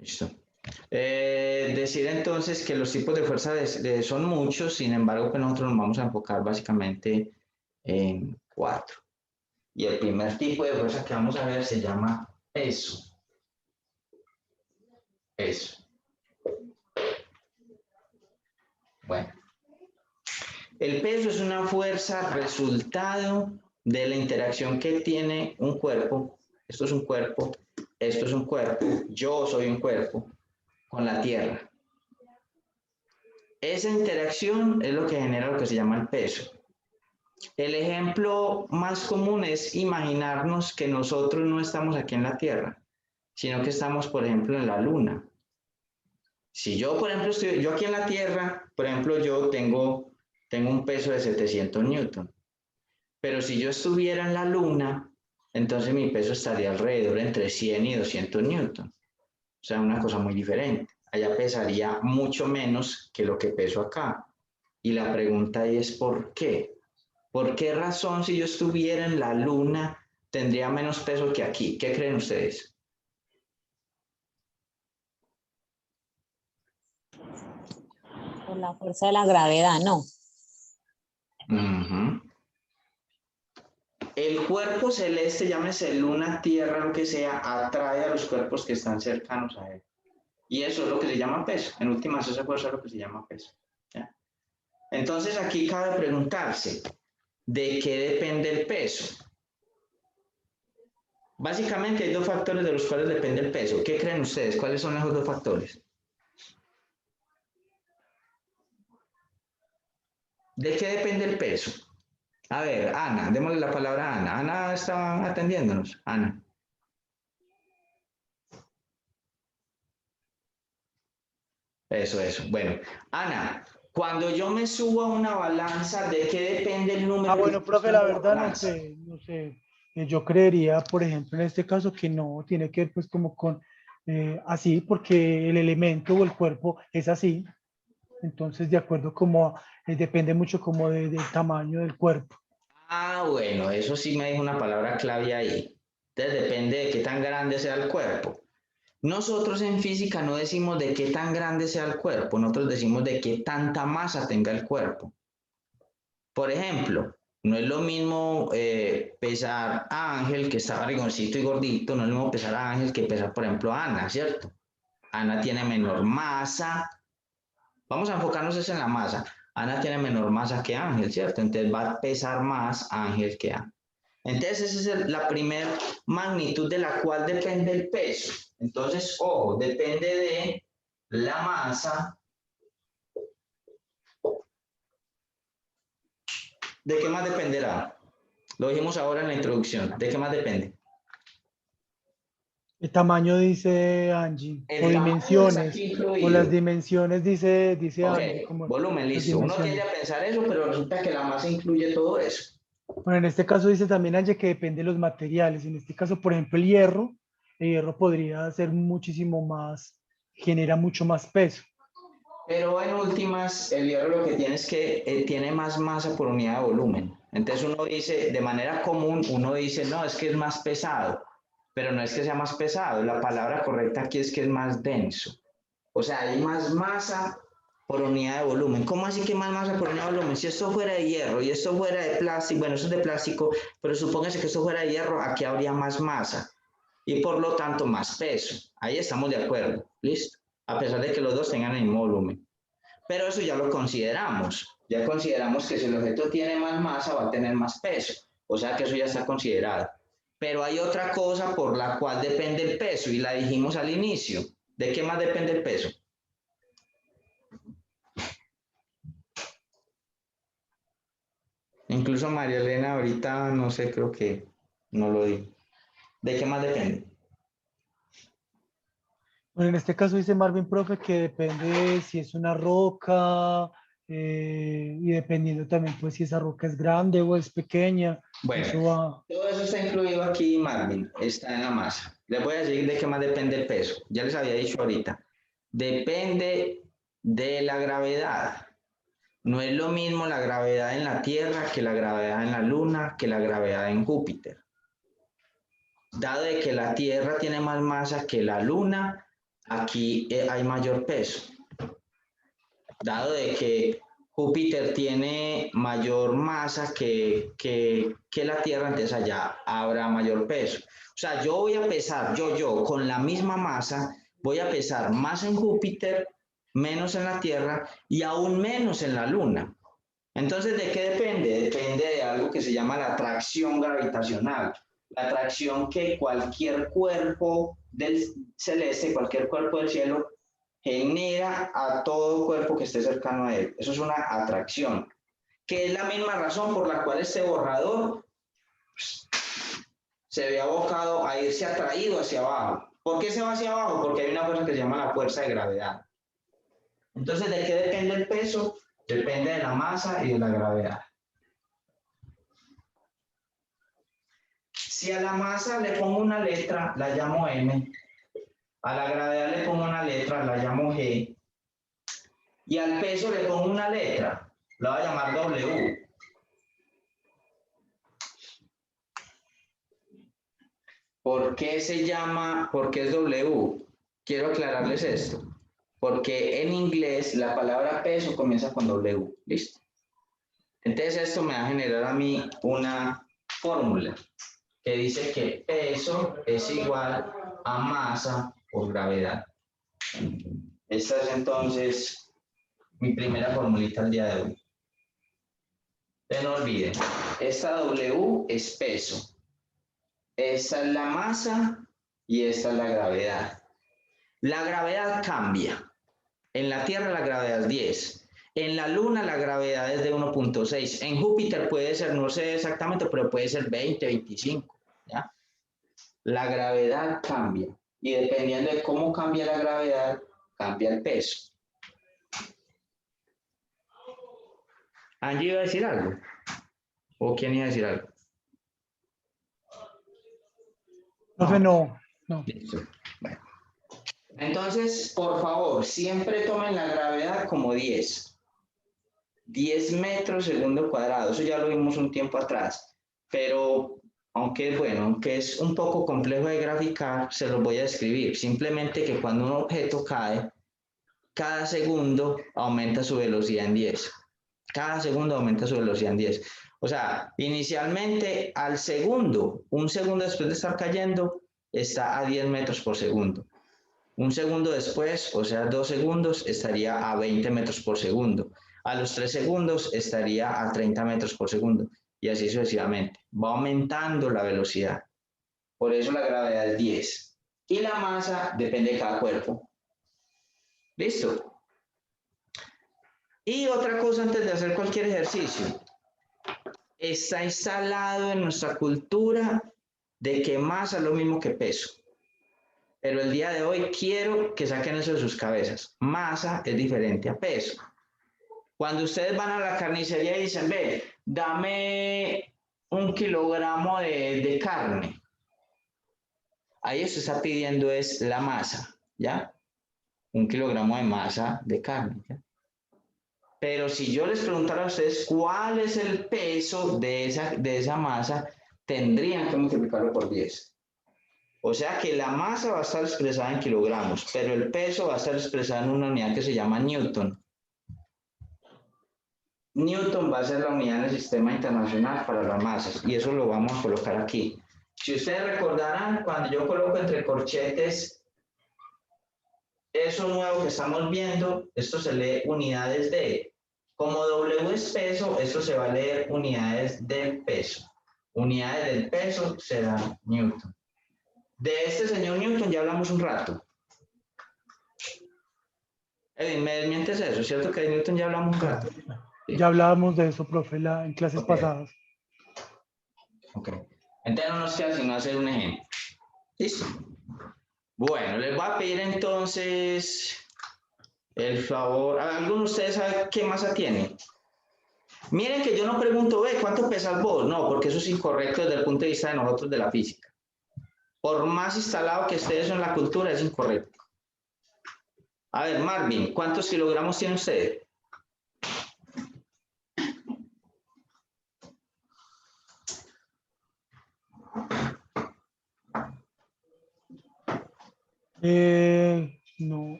Listo. Decir entonces que los tipos de fuerza son muchos, sin embargo, pues nosotros nos vamos a enfocar básicamente en 4. Y el primer tipo de fuerza que vamos a ver se llama peso. Peso. Bueno, el peso es una fuerza resultado de la interacción que tiene un cuerpo. Esto es un cuerpo, esto es un cuerpo, yo soy un cuerpo, con la Tierra. Esa interacción es lo que genera lo que se llama el peso. El ejemplo más común es imaginarnos que nosotros no estamos aquí en la Tierra, sino que estamos, por ejemplo, en la Luna. Si yo, por ejemplo, yo aquí en la Tierra, por ejemplo, yo tengo un peso de 700 newton. Pero si yo estuviera en la Luna, entonces mi peso estaría alrededor entre 100 y 200 newton. O sea, una cosa muy diferente. Allá pesaría mucho menos que lo que peso acá. Y la pregunta ahí es ¿por qué? ¿Por qué razón si yo estuviera en la Luna tendría menos peso que aquí? ¿Qué creen ustedes? Por la fuerza de la gravedad, ¿no? El cuerpo celeste, llámese Luna, Tierra, lo que sea, atrae a los cuerpos que están cercanos a él. Y eso es lo que se llama peso. En últimas, esa fuerza es lo que se llama peso. ¿Ya? Entonces, aquí cabe preguntarse, ¿de qué depende el peso? Básicamente hay dos factores de los cuales depende el peso. ¿Qué creen ustedes? ¿Cuáles son esos dos factores? ¿De qué depende el peso? A ver, Ana, démosle la palabra a Ana. Ana está atendiéndonos. Ana. Eso. Bueno, Ana, cuando yo me subo a una balanza, ¿de qué depende el número que Bueno, yo profe, subo la a la verdad balanza? no sé. Yo creería, por ejemplo, en este caso que no tiene que ver pues como con así, porque el elemento o el cuerpo es así. Entonces, de acuerdo como depende mucho como del tamaño del cuerpo. Ah, bueno, eso sí me dijo una palabra clave ahí. Entonces depende de qué tan grande sea el cuerpo. Nosotros en física no decimos de qué tan grande sea el cuerpo, nosotros decimos de qué tanta masa tenga el cuerpo. Por ejemplo, no es lo mismo pesar a Ángel, que está barrigoncito y gordito, no es lo mismo pesar a Ángel que pesar, por ejemplo, a Ana, ¿cierto? Ana tiene menor masa. Vamos a enfocarnos en la masa. Ana tiene menor masa que Ángel, ¿cierto? Entonces va a pesar más Ángel que Ana. Entonces esa es la primera magnitud de la cual depende el peso. Entonces, ojo, depende de la masa. ¿De qué más dependerá? Lo dijimos ahora en la introducción. ¿De qué más depende? El tamaño dice Angie, o El tamaño está dimensiones, aquí o las incluido. dimensiones dice Ok, Angie, como volumen, las listo. Uno tiende dimensiones. a pensar eso, pero resulta que la masa incluye todo eso. Bueno, en este caso dice también Angie que depende de los materiales. En este caso, por ejemplo, el hierro podría ser muchísimo más, genera mucho más peso. Pero en últimas, el hierro lo que tiene es que tiene más masa por unidad de volumen. Entonces uno dice, de manera común, uno dice, no, es que es más pesado, pero no es que sea más pesado, la palabra correcta aquí es que es más denso. O sea, hay más masa por unidad de volumen. ¿Cómo así que más masa por unidad de volumen? Si esto fuera de hierro y esto fuera de plástico, bueno, eso es de plástico, pero supóngase que esto fuera de hierro, aquí habría más masa y por lo tanto más peso. Ahí estamos de acuerdo, ¿listo? A pesar de que los dos tengan el mismo volumen. Pero eso ya lo consideramos. Ya consideramos que si el objeto tiene más masa va a tener más peso. O sea que eso ya está considerado. Pero hay otra cosa por la cual depende el peso y la dijimos al inicio. ¿De qué más depende el peso? Incluso María Elena ahorita, no sé, creo que no lo dijo. ¿De qué más depende? Bueno, en este caso dice Marvin, profe, que depende si es una roca y dependiendo también pues si esa roca es grande o es pequeña, Bueno, eso va. todo eso está incluido aquí, Marvin, está en la masa. Les voy a decir de qué más depende el peso. Ya les había dicho ahorita. Depende de la gravedad. No es lo mismo la gravedad en la Tierra que la gravedad en la Luna, que la gravedad en Júpiter. Dado de que la Tierra tiene más masa que la Luna, aquí hay mayor peso. Dado de que Júpiter tiene mayor masa que la Tierra, entonces allá habrá mayor peso. O sea, yo voy a pesar, yo, con la misma masa, voy a pesar más en Júpiter, menos en la Tierra y aún menos en la Luna. Entonces, ¿de qué depende? Depende de algo que se llama la atracción gravitacional. La atracción que cualquier cuerpo del celeste, cualquier cuerpo del cielo, genera a todo cuerpo que esté cercano a él. Eso es una atracción, que es la misma razón por la cual este borrador se ve abocado a irse atraído hacia abajo. ¿Por qué se va hacia abajo? Porque hay una fuerza que se llama la fuerza de gravedad. Entonces, ¿de qué depende el peso? Depende de la masa y de la gravedad. Si a la masa le pongo una letra, la llamo M. A la gravedad le pongo una letra, la llamo G. Y al peso le pongo una letra, la voy a llamar W. ¿Por qué se llama, por qué es W? Quiero aclararles esto. Porque en inglés la palabra peso comienza con W. ¿Listo? Entonces esto me va a generar a mí una fórmula que dice que peso es igual a masa por gravedad. Esta es entonces mi primera formulita al día de hoy. No olviden, esta W es peso, esta es la masa y esta es la gravedad. La gravedad cambia. En la Tierra la gravedad es 10. En la Luna la gravedad es de 1.6. En Júpiter puede ser, no sé exactamente, pero puede ser 20, 25. ¿Ya? La gravedad cambia. Y dependiendo de cómo cambia la gravedad, cambia el peso. ¿Angie iba a decir algo? ¿O quién iba a decir algo? Profe, no. Listo. Bueno. Entonces, por favor, siempre tomen la gravedad como 10. 10 metros segundo cuadrado. Eso ya lo vimos un tiempo atrás. Pero, aunque es un poco complejo de graficar, se los voy a describir. Simplemente que cuando un objeto cae, cada segundo aumenta su velocidad en 10. Cada segundo aumenta su velocidad en 10. O sea, inicialmente al segundo, un segundo después de estar cayendo, está a 10 metros por segundo. Un segundo después, o sea, 2 segundos, estaría a 20 metros por segundo. A los 3 segundos estaría a 30 metros por segundo. Y así sucesivamente. Va aumentando la velocidad. Por eso la gravedad es 10. Y la masa depende de cada cuerpo. ¿Listo? Y otra cosa antes de hacer cualquier ejercicio. Está instalado en nuestra cultura de que masa es lo mismo que peso. Pero el día de hoy quiero que saquen eso de sus cabezas. Masa es diferente a peso. Cuando ustedes van a la carnicería y dicen, ve, dame 1 kilogramo de carne. Ahí se está pidiendo es la masa, ¿ya? 1 kilogramo de masa de carne, ¿ya? Pero si yo les preguntara a ustedes cuál es el peso de esa masa, tendrían que multiplicarlo por 10. O sea que la masa va a estar expresada en kilogramos, pero el peso va a estar expresado en una unidad que se llama Newton. Newton va a ser la unidad en el sistema internacional para las masas, y eso lo vamos a colocar aquí. Si ustedes recordarán, cuando yo coloco entre corchetes eso nuevo que estamos viendo, esto se lee unidades de. Como W es peso, esto se va a leer unidades del peso. Unidades del peso será Newton. De este señor Newton ya hablamos un rato. Edwin, ¿me desmientes eso? ¿Cierto que de Newton ya hablamos un rato? Sí. Ya hablábamos de eso, profe, en clases pasadas. Ok. Entonces no nos queda sino hacer un ejemplo. ¿Listo? Bueno, les voy a pedir entonces el favor. ¿Alguno de ustedes sabe qué masa tiene? Miren que yo no pregunto, ve, ¿cuánto pesas vos? No, porque eso es incorrecto desde el punto de vista de nosotros de la física. Por más instalado que esté eso en la cultura, es incorrecto. A ver, Marvin, ¿cuántos kilogramos tiene usted?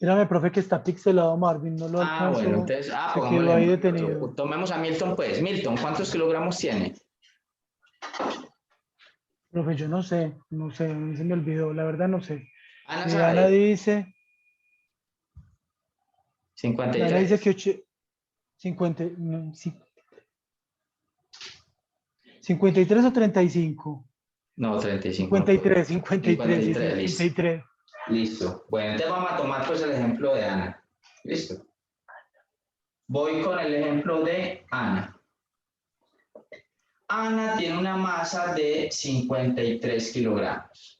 Espérame, profe, que está pixelado Marvin, no lo Ah, alcanzo. bueno, entonces, Se pongámosle quedó ahí Milton. detenido. Tomemos a Milton, pues. Milton, ¿cuántos kilogramos tiene? Profe, yo no sé, a mí se me olvidó, la verdad no sé. Ana Ana sabe. dice, 53. que 50, no, 53 o 35. No, 35. 53, 53, sí, 53, listo. 53. Listo. Bueno, entonces vamos a tomar pues el ejemplo de Ana. Listo. Voy con el ejemplo de Ana. Ana tiene una masa de 53 kilogramos.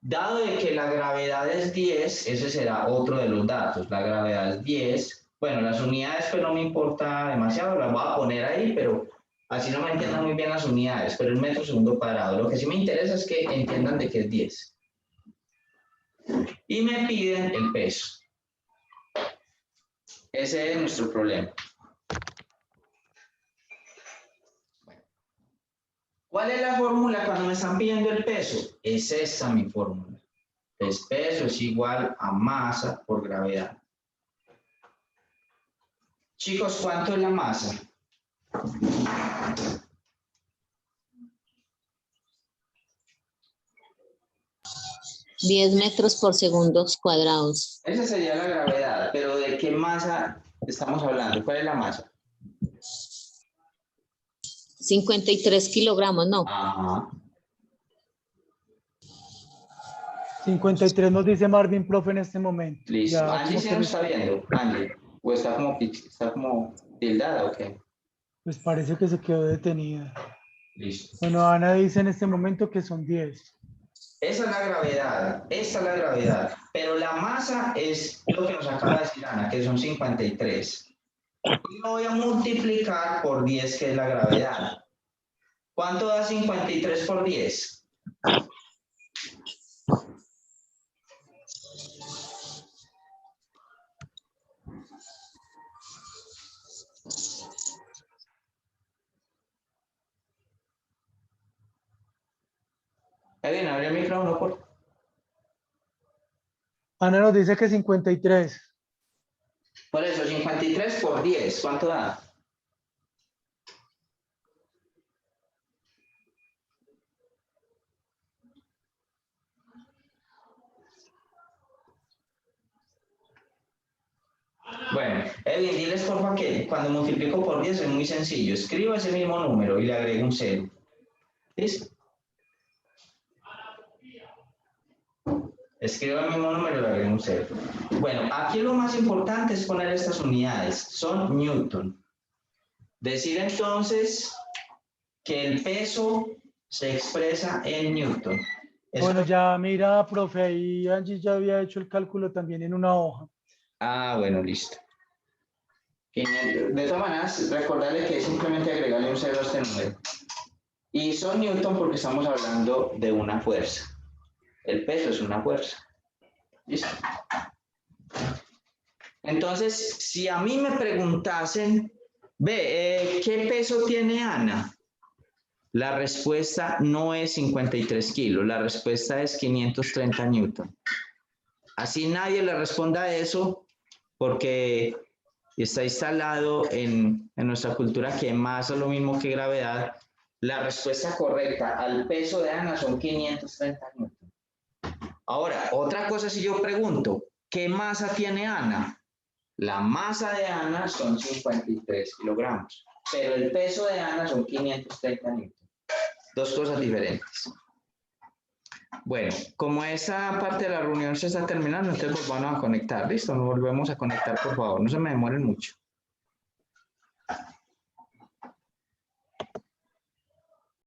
Dado de que la gravedad es 10, ese será otro de los datos. La gravedad es 10. Bueno, las unidades pues no me importa demasiado, las voy a poner ahí, pero así no me entiendan muy bien las unidades, pero el metro segundo cuadrado. Lo que sí me interesa es que entiendan de que es 10. Y me piden el peso. Ese es nuestro problema. ¿Cuál es la fórmula cuando me están pidiendo el peso? Es esta mi fórmula. El peso es igual a masa por gravedad. Chicos, ¿cuánto es la masa? $10 metros por segundos cuadrados. Esa sería la gravedad, pero ¿de qué masa estamos hablando? ¿Cuál es la masa? 53 kilogramos, ¿no? Ajá. 53 nos dice Marvin, profe, en este momento. Listo. Ya Angie como sí que nos está viendo. Angie. ¿O está como tildada o qué? pues parece que se quedó detenida. Listo. Bueno, Ana dice en este momento que son 10. Esa es la gravedad, esta es la gravedad, pero la masa es lo que nos acaba de decir Ana, que son 53. Y lo voy a multiplicar por 10, que es la gravedad. ¿Cuánto da 53 por 10? Bien, abre el micrófono, por favor. Ana nos dice que 53. Por eso, 53 por 10, ¿cuánto da? Bueno, Edwin, diles porfa que cuando multiplico por 10 es muy sencillo. Escribo ese mismo número y le agrego un 0. ¿Listo? Escribo el mismo número y le agrego un 0. Bueno, aquí lo más importante es poner estas unidades. Son Newton. Decir entonces que el peso se expresa en Newton. Bueno, ya mira, profe, ahí Angie ya había hecho el cálculo también en una hoja. Ah, bueno, listo. De todas maneras, recordarle que es simplemente agregarle un 0 a este número. Y son Newton porque estamos hablando de una fuerza. El peso es una fuerza. ¿Listo? Entonces, si a mí me preguntasen, ¿qué peso tiene Ana? La respuesta no es 53 kilos, la respuesta es 530 newton. Así nadie le responda a eso porque está instalado en nuestra cultura que masa es lo mismo que gravedad. La respuesta correcta al peso de Ana son 530 newton. Ahora, otra cosa si yo pregunto, ¿qué masa tiene Ana? La masa de Ana son 53 kilogramos, pero el peso de Ana son 530 newton. Dos cosas diferentes. Bueno, como esa parte de la reunión se está terminando, entonces volvamos a conectar. Listo, nos volvemos a conectar, por favor. No se me demoren mucho.